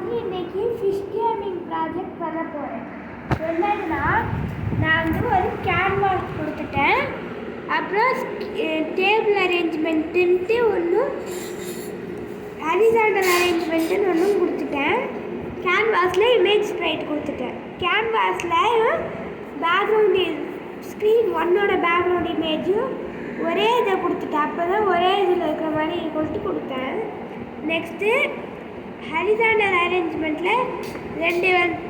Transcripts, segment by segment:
வந்து இன்னைக்கு fish gaming project பண்ண போகிறேன். என்னன்னா நான் வந்து ஒரு கேன்வாஸ் கொடுத்துட்டேன், அப்புறம் டேபிள் அரேஞ்ச்மெண்ட்டுன்ட்டு ஒன்றும் ஹரிசாண்டல் அரேஞ்ச்மெண்ட்டுன்னு ஒன்றும் கொடுத்துட்டேன். கேன்வாஸில் இமேஜ் ஸ்ப்ரைட் கொடுத்துட்டேன். கேன்வாஸில் பேக்ரவுண்ட் ஸ்க்ரீன் ஒன்னோட பேக்ரவுண்ட் இமேஜும் ஒரே இதை கொடுத்துட்டேன். அப்போ தான் ஒரே இதில் இருக்கிற மாதிரி கொடுத்தேன். நெக்ஸ்ட்டு ஹரிசாண்டல் அரேஞ்ச்மெண்ட்டில்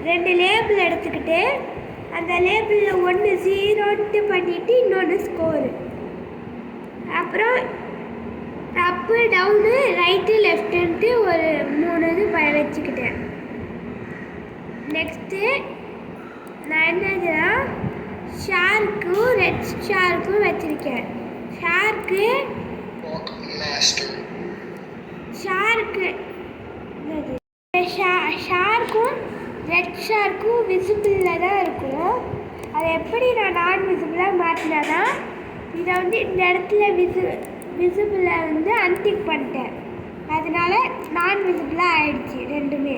ரெண்டு லேபிள் எடுத்துக்கிட்டு அந்த லேபிளில் ஒன்று 0ன்ட்டு பண்ணிவிட்டு இன்னொன்று ஸ்கோரு, அப்புறம் அப்பு டவுனு ரைட்டு லெஃப்ட்டுன்ட்டு ஒரு 3 இது வச்சுக்கிட்டேன். நெக்ஸ்ட்டு நான் என்னதுன்னா ஷார்க்கும் ரெட் ஷார்க்கும் வச்சுருக்கேன். ஷார்க்கு ஷார்க்கும் ரெட் ஷார்க்கும் விசிபிளில் தான் இருக்கும். அதை எப்படி நான் நான் விசிபிளாக மாற்றினேன்னா, இதை வந்து இந்த இடத்துல விசிபிளை வந்து அன்டிக் பண்ணிட்டேன். அதனால நான் விசிபிளாக ஆயிடுச்சு ரெண்டுமே.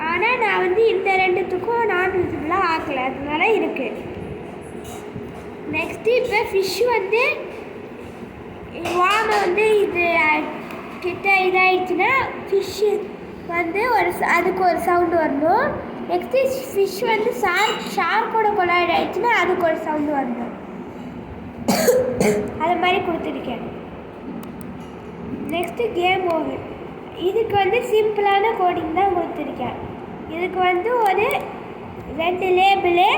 ஆனால் நான் வந்து இந்த ரெண்டுத்துக்கும் நான் விசிபிளாக ஆக்கலை, அதனால இருக்குது. நெக்ஸ்ட்டு இப்போ ஃபிஷ் வந்து வாமை வந்து இது கிட்ட இதாகிடுச்சுன்னா ஃபிஷ்ஷு வந்து அதுக்கு ஒரு சவுண்டு வரணும். நெக்ஸ்ட்டு ஃபிஷ் வந்து ஷார்க்கோட கொலாய்ட் ஆகிடுச்சுன்னா அதுக்கு ஒரு சவுண்டு வரணும். அது மாதிரி கொடுத்துருக்கேன். Next game over. இதுக்கு வந்து சிம்பிளான கோடிங் தான் கொடுத்துருக்கேன். இதுக்கு வந்து ஒரு 2 லேபிளு,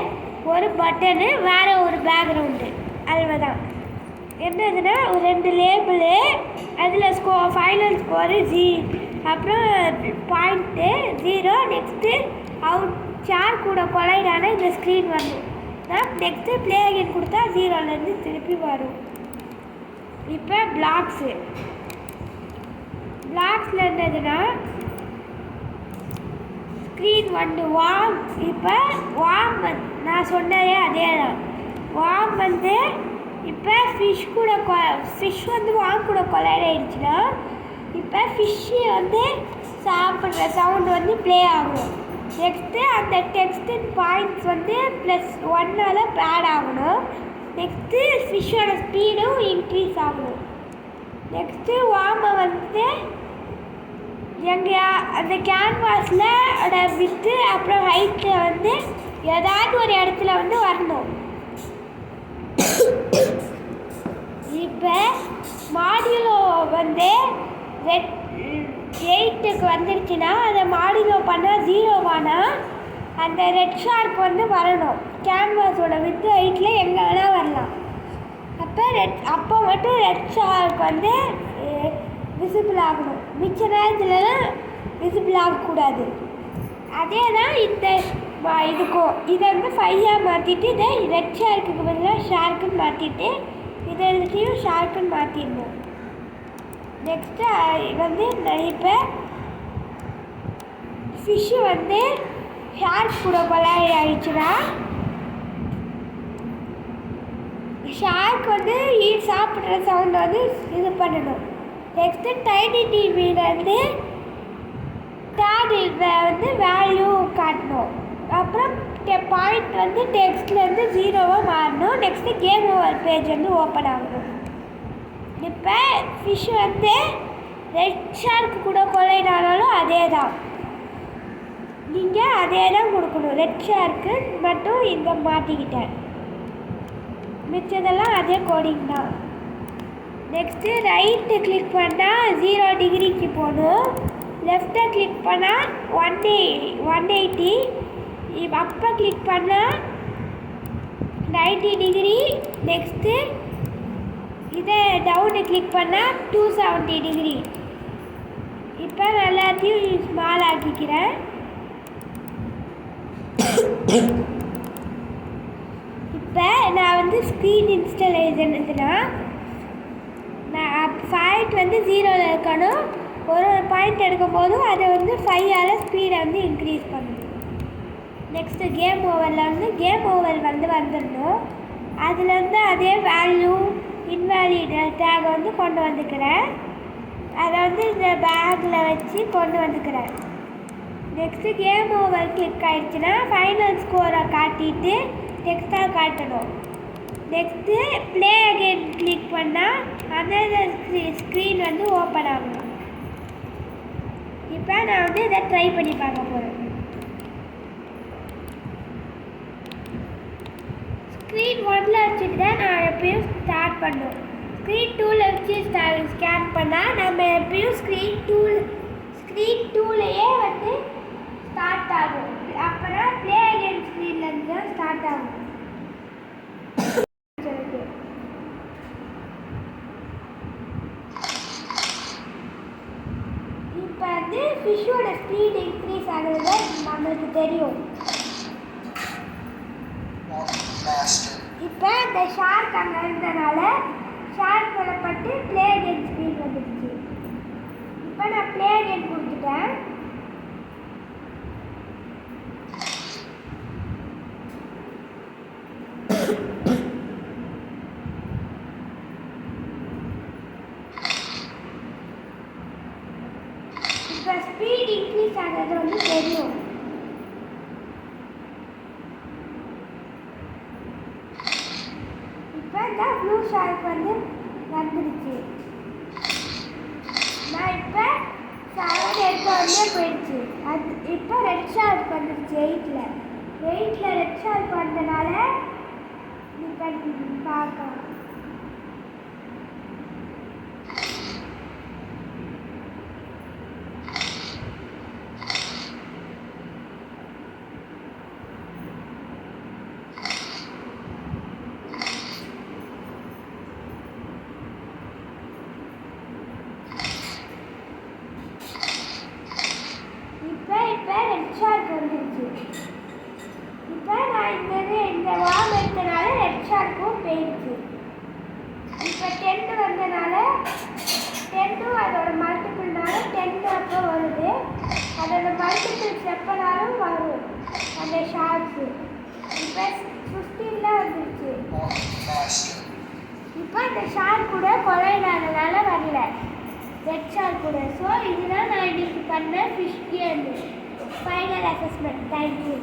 ஒரு பட்டனு, வேறு ஒரு பேக்ரவுண்டு, அவ்வளோதான். என்னதுன்னா ஒரு 2 லேபிளு, அதில் ஃபைனல் ஸ்கோரு அப்புறம் பாயிண்ட்டு 0. நெக்ஸ்ட்டு அவுட் ஷார் கூட கொலைடான இந்த ஸ்க்ரீன் வரணும். நெக்ஸ்ட்டு ப்ளே அகைன் கொடுத்தா 0லேருந்து திருப்பி வரும். இப்போ பிளாக்ஸில் என்னதுன்னா ஸ்க்ரீன் வந்து வார்ம். இப்போ வார்ம் நான் சொன்னதே அதே தான். வார்ம் வந்து இப்போ ஃபிஷ் வந்து வார்ம் கூட கொலைட் ஆகிடுச்சுன்னா இப்போ ஃபிஷ்ஷு வந்து சாப்பிட்ற சவுண்டு வந்து ப்ளே ஆகும். நெக்ஸ்ட்டு அந்த டெக்ஸ்ட் பாயிண்ட்ஸ் வந்து +1ஆல் ஆட் ஆகணும். நெக்ஸ்ட்டு ஃபிஷ்ஷோட ஸ்பீடும் இன்க்ரீஸ் ஆகணும். நெக்ஸ்ட்டு வார்மை வந்து அந்த கேன்வாஸில் விட்டு அப்புறம் ஹைட்டில் வந்து ஏதாவது ஒரு இடத்துல வந்து வரணும். இப்போ மாடியூலோ வந்து 8க்கு வந்துடுச்சுன்னா அதை மாடியூலோ பண்ணால் 0வானா அந்த ரெட் ஷார்க் வந்து வரணும். கேன்வாஸோட வித்து ஹைட்டில் எங்கே வேணால் வரலாம். அப்போ மட்டும் ரெட் ஷார்க் வந்து விசிபிள் ஆகணும். மிச்ச நேரத்துலலாம் விசிபிள் ஆகக்கூடாது. அதே தான் இதுக்கும் இதை வந்து 5ஆக மாற்றிட்டு இதை ரெட் ஷார்க்குக்கு பதிலாக ஷார்க்குன்னு மாற்றிட்டு இதை எல்லாத்தையும் ஷார்க்குன்னு மாற்றிடணும். நெக்ஸ்ட்டு வந்து இப்போ ஃபிஷ்ஷு வந்து ஷார்க் கூட கொலாய்ட் ஆகிடுச்சுன்னா ஷார்க் வந்து சாப்பிட்ற சவுண்டை வந்து இது பண்ணணும். நெக்ஸ்ட்டு டைனி டிவியில் வந்து வந்து வேல்யூ காட்டணும். அப்புறம் பாயிண்ட் வந்து டெக்ஸ்ட்லேருந்து 0வாக மாறணும். நெக்ஸ்ட்டு கேம் ஓவர் பேஜ் வந்து ஓப்பன் ஆகணும். இப்போ ஃபிஷ் வந்து ரெட் ஷார்க்கு கூட கொலைட் ஆனாலும் அதே தான், நீங்கள் அதே தான் கொடுக்கணும். ரெட் ஷார்க்கு மட்டும் இங்கே மாட்டிக்கிட்டேன், மிச்சதெல்லாம் அதே கோடிங் தான். நெக்ஸ்ட்டு ரைட்டு கிளிக் பண்ணால் 0 டிகிரிக்கு போகணும். லெஃப்ட்டை கிளிக் பண்ணால் 180. அப்போ கிளிக் பண்ணால் 90 டிகிரி. நெக்ஸ்ட்டு இதை டவுனு கிளிக் பண்ணால் 270 டிகிரி. இப்போ எல்லாத்தையும் ஸ்மால் ஆக்கிக்கிறேன். இப்போ நான் வந்து ஸ்க்ரீன் இன்ஸ்டாலேஷன் இருந்துன்னா நான் பாயிண்ட் வந்து 0ல் இருக்கணும். ஒரு பாயிண்ட் எடுக்கும் போதும் அதை வந்து 5ஆல் ஸ்பீடை வந்து இன்க்ரீஸ் பண்ணணும். நெக்ஸ்ட்டு கேம் ஓவரில் வந்து கேம் ஓவர் வந்து வந்துடணும். அதுலேருந்து அதே வேல்யூ இன்வேலிட் டேகை வந்து கொண்டு வந்துக்கிறேன். அதை வந்து இந்த பேக்கில் வச்சு கொண்டு வந்துக்கிறேன். நெக்ஸ்ட்டு கேம் ஓவர் கிளிக் ஆகிடுச்சுன்னா ஃபைனல் ஸ்கோரை காட்டிட்டு டெக்ஸ்ட்டாக காட்டணும். நெக்ஸ்ட்டு ப்ளே அகெயின் கிளிக் பண்ணால் அனதர் ஸ்க்ரீன் வந்து ஓப்பன் ஆகும். இப்போ நான் வந்து இதை ட்ரை பண்ணி பார்க்க போகிறேன். ஸ்க்ரீன் 1ல் வச்சுட்டு தான் நான் எப்பயும் ஸ்டார்ட் பண்ணோம். ஸ்க்ரீன் 2ல் வச்சு ஸ்கேன் பண்ணால் நம்ம எப்பயும் ஸ்க்ரீன் 2லேயே வந்து ஸ்டார்ட் ஆகும். அப்போனா ப்ளே அகெயின் ஸ்க்ரீன்லேருந்து தான் ஸ்டார்ட் ஆகும். இப்போ வந்து ஃபிஷ்ஷோட ஸ்பீட் இன்க்ரீஸ் ஆகுறது நம்மளுக்கு தெரியும். இப்போ இந்த ஷார்க் அங்கே இருந்தனால ஷார்க் கொல்லப்பட்டு ப்ளே அகெயின் ஸ்க்ரீன் வந்துடுச்சு. இப்போ நான் ப்ளே அகெயின் கொடுத்துட்டேன். இப்போ ஸ்பீட் இன்க்ரீஸ் ஆகிறது வந்து தெரியும். இப்போ இந்த ப்ளூ ஷார்க் வந்து வந்துடுச்சு. நான் இப்போ 7 எடுத்த உடனே போயிடுச்சு. அது இப்போ ரெட் ஷார்க் வந்துடுச்சு 8ல் ரெட் ஷார்க் வந்தனால இப்போ பார்க்கலாம். இப்போ ரெட் ஷார்க் வந்துடுச்சு. இப்போ நான் இந்த வார்ம் எடுத்தனால ரெட் ஷார்க்கும் போயிடுச்சு. இப்போ 10 வந்தனால 10 அதோட மல்டிபிள்னால 10 அப்போ வருது. அதோட மல்டிபிள்ஸ் எப்போனாலும் வரும் அந்த ஷார்க்ஸு. இப்போ 15ல் வந்துடுச்சு. இப்போ அந்த ஷார்க் கூட கொலைனால வரல, ரெட் ஷார்க் கூட. ஸோ இதுதான் நான் இன்னைக்கு பண்ண fish game final assessment. Thank you.